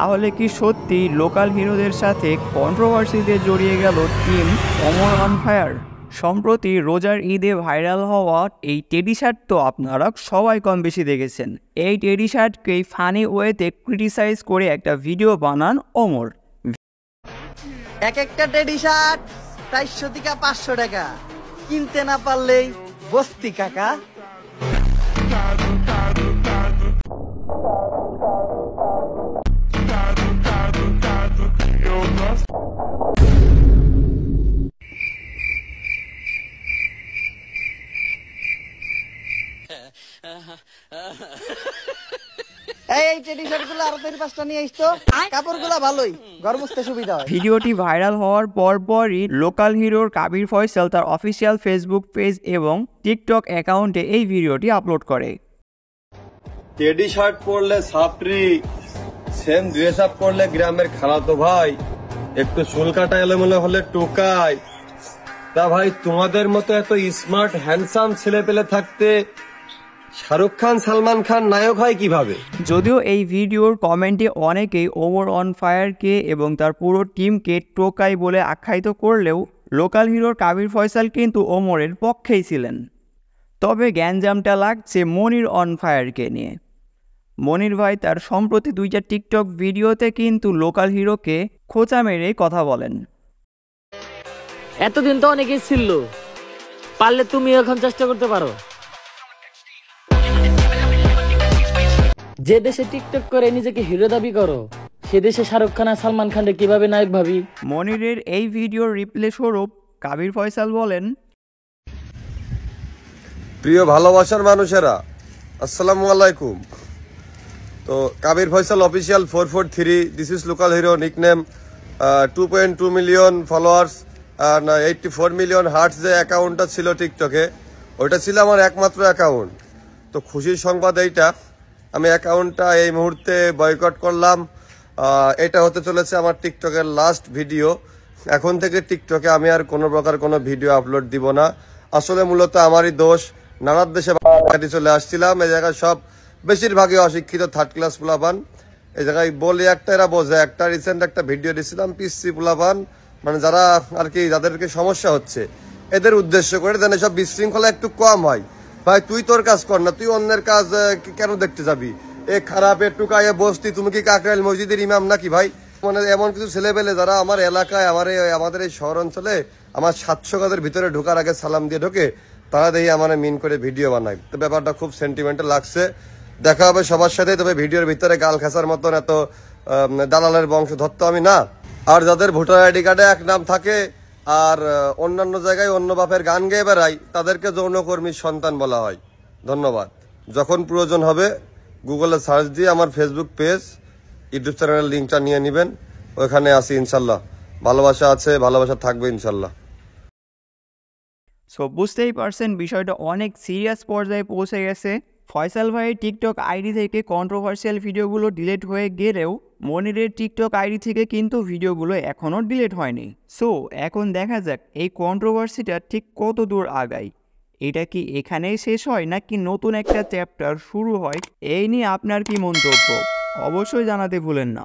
তাহলে কি সত্যি লোকাল হিরোদের সাথে কন্ট্রোভার্সিতে জড়িয়ে গেল টিম ওমর অন ফায়ার? সম্প্রতি রোজার ঈদে ভাইরাল হওয়া এই টেডি শার্ট তো আপনারা সবাই কম বেশি দেখেছেন। এই টেডি শার্টকেই ফানি ওয়েতে ক্রিটিসাইজ করে একটা ভিডিও বানান ওমর। এক একটা টেডি শার্ট 400 থেকে 500 টাকা, কিনতে না পারলেই বস্তি কাকা। ভিডিওটি ভাইরাল হওয়ার পরপরই লোকাল হিরোর কাবির ফয়সাল তার অফিসিয়াল ফেসবুক পেজ এবং টিকটক অ্যাকাউন্টে এই ভিডিওটি আপলোড করে। টেডি শার্ট পরলে ছাত্রী, সেম ড্রেস আপ করলে গ্রামের খালাতো ভাই, একটু চুল কাটা এলোমেলো হলে টোকাই। তা ভাই তোমাদের মতো এত স্মার্ট হ্যান্ডসাম ছেলে পেলে থাকতে শাহরুখ খান সালমান খান নায়ক হয় কিভাবে? যদিও এই ভিডিওর কমেন্টে অনেকেই ওমর অন ফায়ারকে এবং তার পুরো টিমকে টোকাই বলে আখ্যায়িত করলেও লোকাল হিরোর কাবির ফয়সাল কিন্তু ওমরের পক্ষেই ছিলেন। তবে গ্যাঞ্জামটা লাগছে মনির অন ফায়ারকে নিয়ে। মনির ভাই তার সম্প্রতি 2টা টিকটক ভিডিওতে কিন্তু লোকাল হিরোকে খোঁচা মেরে কথা বলেন। এতদিন তো অনেকেই ছিল, পারলে তুমি এখন চেষ্টা করতে পারো। যে দেশে টিকটক করে নিজেকে হিরো দাবি করো, সে দেশে শাহরুখ খান আর সালমান খানকে কিভাবে নায়ক ভাবি? মনিরের এই ভিডিওর রিপ্লে স্বরূপ কাবির ফয়সাল বলেন, প্রিয় ভালোবাসার মানুষেরা, আসসালামু আলাইকুম। তো Kabir Faisal official 443, this is local hero, nickname 2.2 million followers, 84 million hearts যে অ্যাকাউন্টটা ছিল টিকটকে, ওইটা ছিল আমার একমাত্র অ্যাকাউন্ট। তো খুশির সংবাদ এইটা, আমি অ্যাকাউন্টটা এই মুহূর্তে বয়কট করলাম। এটা হতে চলেছে আমার টিকটকের লাস্ট ভিডিও। এখন থেকে টিকটকে আমি আর কোনো প্রকার কোনো ভিডিও আপলোড দিব না। আসলে মূলত আমারই দোষ, নানান দেশে চলে আসছিলাম, এই জায়গায় সব বেশিরভাগই অশিক্ষিত থার্ড ক্লাস পোলাপান। এই জায়গায় বলি একটা, এরা বোঝে একটা। রিসেন্ট একটা ভিডিও দিয়েছিলাম পিসি পোলাপান, মানে যারা আর কি যাদেরকে সমস্যা হচ্ছে এদের উদ্দেশ্য করে, যেন সব বিশৃঙ্খলা একটু কম হয়। ভাই তুই তোর কাজ কর না, তুই অন্যের কাজ কেন দেখতে যাবি? এ খারাপ একটু কায়ে বসতি, তুমি কি কাকরাইল মসজিদের ইমাম নাকি ভাই? মানে এমন কিছু ছেলেপেলে যারা আমার এলাকায়, আমাদের এই শহর অঞ্চলে আমার 700 গজের ভিতরে ঢোকার আগে সালাম দিয়ে ঢোকে, তারা দেখি আমার মিন করে ভিডিও বানায়। তো ব্যাপারটা খুব সেন্টিমেন্টাল লাগছে। দেখা হবে সবার সাথে, তবে ভিডিওর ভিতরে গাল খেসার মতন এত দালালের বংশ ধরতে আমি না। আর যাদের ভোটার আইডি কার্ডে এক নাম থাকে আর অন্যান্য জায়গায় অন্য বাপের গান গেয়ে বেড়ায়, তাদেরকে যৌনকর্মীর সন্তান বলা হয়। ধন্যবাদ। যখন প্রয়োজন হবে গুগলে সার্চ দিয়ে আমার ফেসবুক পেজ, ইউটিউব চ্যানেলের লিঙ্কটা নিয়ে নেবেন, ওইখানে আসি ইনশাল্লাহ। ভালোবাসা আছে, ভালোবাসা থাকবে ইনশাল্লাহ। সো বুঝতেই পারছেন বিষয়টা অনেক সিরিয়াস পর্যায়ে পৌঁছে গেছে। ফয়সাল ভাইয়ের টিকটক আইডি থেকে কন্ট্রোভার্সিয়াল ভিডিওগুলো ডিলিট হয়ে গেলেও মনিরের টিকটক আইডি থেকে কিন্তু ভিডিওগুলো এখনও ডিলিট হয়নি। সো এখন দেখা যাক এই কন্ট্রোভার্সিটা ঠিক কত দূর আগায়। এটা কি এখানেই শেষ হয় নাকি নতুন একটা চ্যাপ্টার শুরু হয়? এই নিয়ে আপনার কি মন্তব্য অবশ্যই জানাতে ভুলেন না।